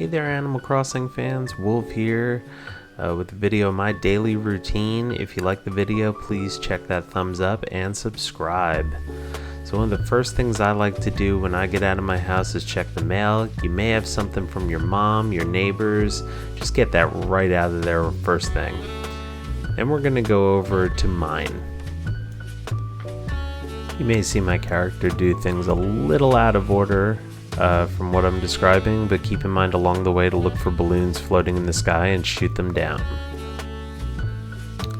Hey there, Animal Crossing fans, Wolf here with the video of my daily routine. If you like the video, please check that thumbs up and subscribe. So one of the first things I like to do when I get out of my house is check the mail. You may have something from your mom, your neighbors. Just get that right out of there first thing. Then we're going to go over to mine. You may see my character do things a little out of order from what I'm describing, but keep in mind along the way to look for balloons floating in the sky and shoot them down.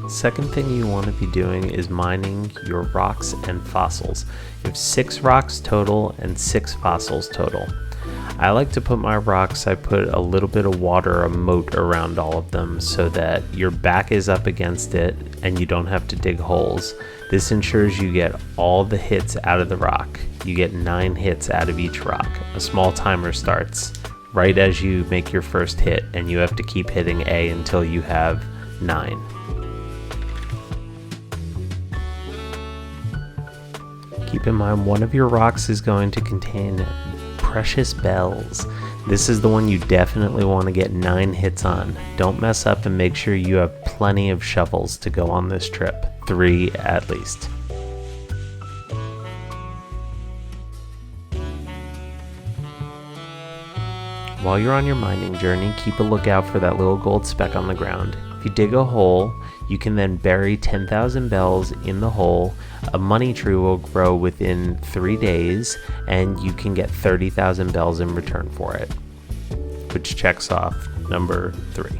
Second thing you want to be doing is mining your rocks and fossils. You have 6 rocks total and 6 fossils total. I like to put my rocks, I put a little bit of water, a moat around all of them so that your back is up against it and you don't have to dig holes. This ensures you get all the hits out of the rock. You get 9 hits out of each rock. A small timer starts right as you make your first hit, and you have to keep hitting A until you have 9. Keep in mind one of your rocks is going to contain precious bells. This is the one you definitely want to get 9 hits on. Don't mess up and make sure you have plenty of shovels to go on this trip. 3 at least. While you're on your mining journey, keep a lookout for that little gold speck on the ground. If you dig a hole, you can then bury 10,000 bells in the hole. A money tree will grow within 3 days, and you can get 30,000 bells in return for it, which checks off number 3.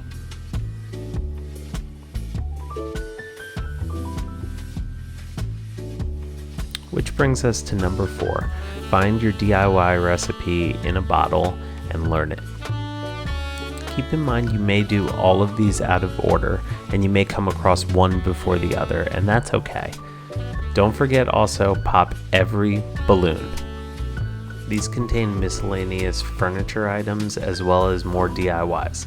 Which brings us to number 4. Find your DIY recipe in a bottle and learn it. Keep in mind you may do all of these out of order, and you may come across one before the other, and that's okay. Don't forget also pop every balloon. These contain miscellaneous furniture items as well as more DIYs.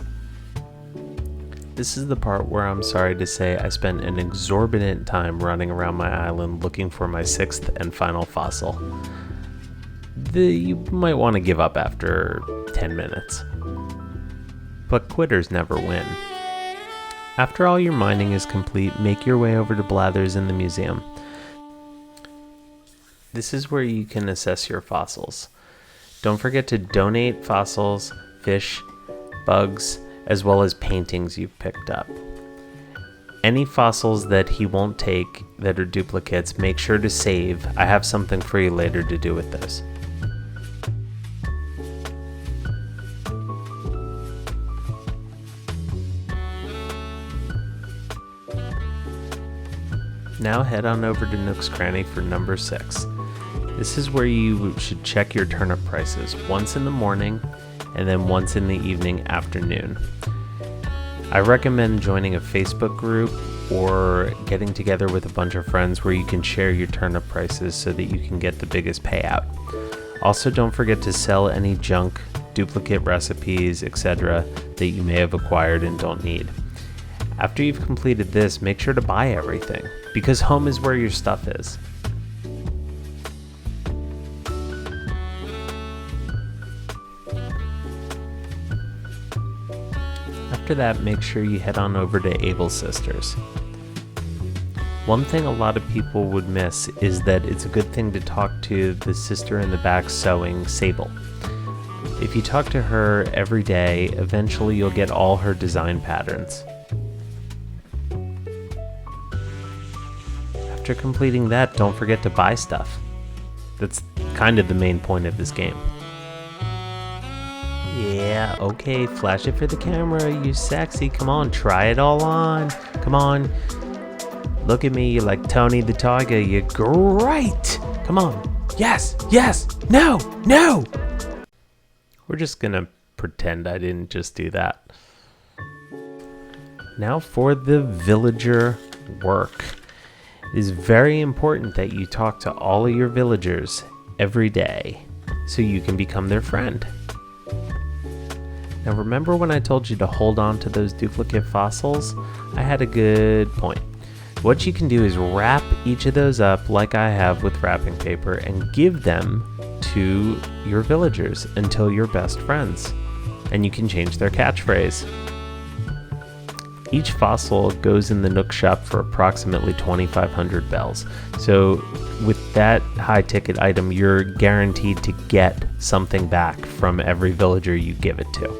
This is the part where I'm sorry to say I spent an exorbitant time running around my island looking for my 6th and final fossil. You might want to give up after 10 minutes. But quitters never win. After all your mining is complete, make your way over to Blathers in the museum. This is where you can assess your fossils. Don't forget to donate fossils, fish, bugs, as well as paintings you've picked up. Any fossils that he won't take that are duplicates, make sure to save. I have something for you later to do with those. Now head on over to Nook's Cranny for number 6. This is where you should check your turnip prices, once in the morning and then once in the evening afternoon. I recommend joining a Facebook group or getting together with a bunch of friends where you can share your turnip prices so that you can get the biggest payout. Also, don't forget to sell any junk, duplicate recipes, etc. that you may have acquired and don't need. After you've completed this, make sure to buy everything, because home is where your stuff is. After that, make sure you head on over to Able Sisters. One thing a lot of people would miss is that it's a good thing to talk to the sister in the back sewing, Sable. If you talk to her every day, eventually you'll get all her design patterns. After completing that, don't forget to buy stuff. That's kind of the main point of this game. Yeah, okay, flash it for the camera, you sexy. Come on, try it all on. Come on. Look at me, you're like Tony the Tiger. You're great. Come on. Yes, yes, no, no. We're just gonna pretend I didn't just do that. Now for the villager work. It is very important that you talk to all of your villagers every day so you can become their friend. Now remember when I told you to hold on to those duplicate fossils? I had a good point. What you can do is wrap each of those up like I have with wrapping paper and give them to your villagers until you're best friends. and you can change their catchphrase. Each fossil goes in the Nook shop for approximately 2,500 bells. So with that high ticket item, you're guaranteed to get something back from every villager you give it to.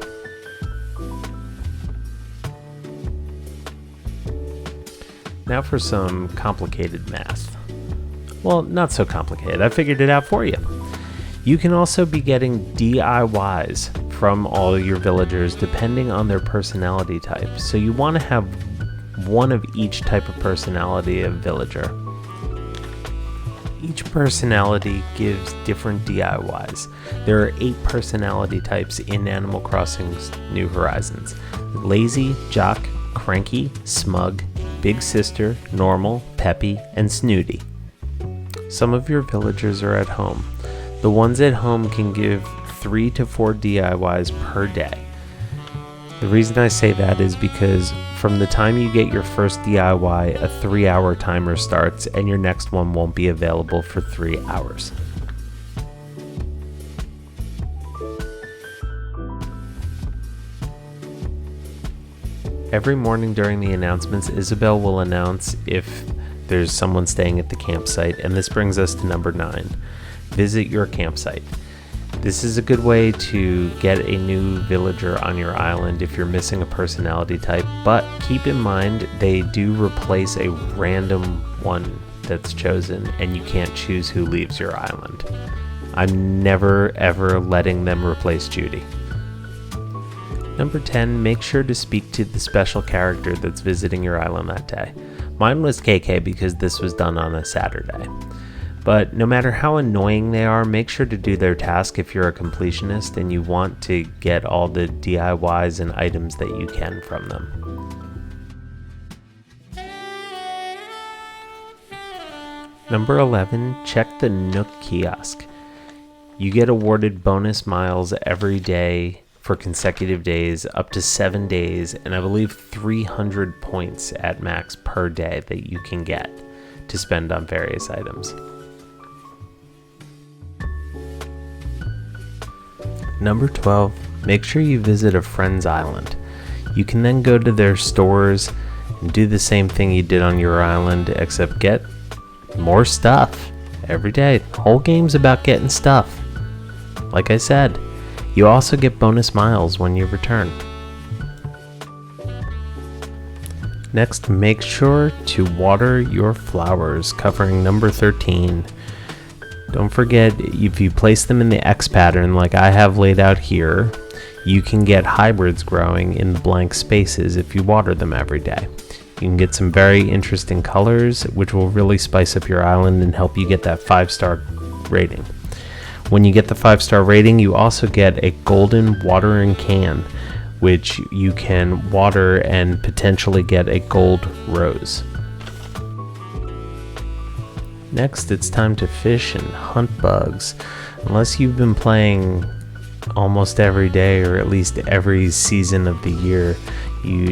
Now for some complicated math. Well, not so complicated. I figured it out for you. You can also be getting DIYs from all your villagers depending on their personality type. So you want to have one of each type of personality of villager. Each personality gives different DIYs. There are 8 personality types in Animal Crossing's New Horizons: lazy, jock, cranky, smug, big sister, normal, peppy, and snooty. Some of your villagers are at home. The ones at home can give 3 to 4 DIYs per day. The reason I say that is because from the time you get your first DIY, a 3-hour timer starts and your next one won't be available for 3 hours. Every morning during the announcements, Isabelle will announce if there's someone staying at the campsite, and this brings us to number 9. Visit your campsite. This is a good way to get a new villager on your island if you're missing a personality type, but keep in mind they do replace a random one that's chosen, and you can't choose who leaves your island. I'm never ever letting them replace Judy. Number 10, make sure to speak to the special character that's visiting your island that day. Mine was KK because this was done on a Saturday. But no matter how annoying they are, make sure to do their task if you're a completionist and you want to get all the DIYs and items that you can from them. Number 11, check the Nook kiosk. You get awarded bonus miles every day for consecutive days, up to 7 days, and I believe 300 points at max per day that you can get to spend on various items. Number 12, make sure you visit a friend's island. You can then go to their stores and do the same thing you did on your island, except get more stuff every day. The whole game's about getting stuff. Like I said, you also get bonus miles when you return. Next, make sure to water your flowers, covering number 13. Don't forget, if you place them in the X pattern like I have laid out here, you can get hybrids growing in the blank spaces if you water them every day. You can get some very interesting colors, which will really spice up your island and help you get that 5-star rating. When you get the 5-star rating, you also get a golden watering can, which you can water and potentially get a gold rose. Next, it's time to fish and hunt bugs. Unless you've been playing almost every day or at least every season of the year,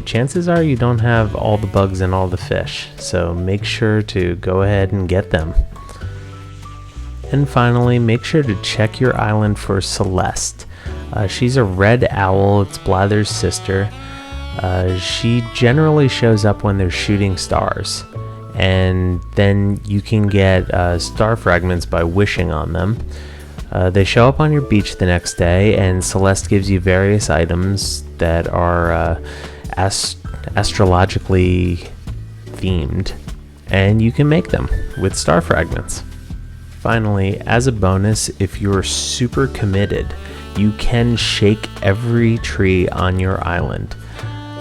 chances are you don't have all the bugs and all the fish, so make sure to go ahead and get them. And finally, make sure to check your island for Celeste. She's a red owl, it's Blather's sister. She generally shows up when they're shooting stars, and then you can get star fragments by wishing on them. They show up on your beach the next day, and Celeste gives you various items that are astrologically themed, and you can make them with star fragments. Finally, as a bonus, if you're super committed, you can shake every tree on your island.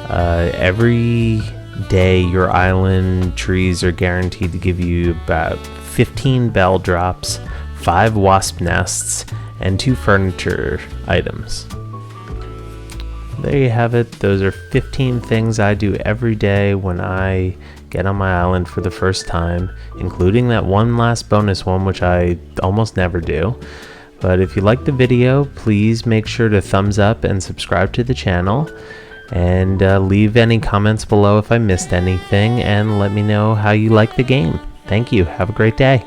Every day, your island trees are guaranteed to give you about 15 bell drops, 5 wasp nests, and 2 furniture items. There you have it. Those are 15 things I do every day when I get on my island for the first time, including that one last bonus one, which I almost never do. But if you liked the video, please make sure to thumbs up and subscribe to the channel, and leave any comments below if I missed anything, and let me know how you like the game. Thank you. Have a great day.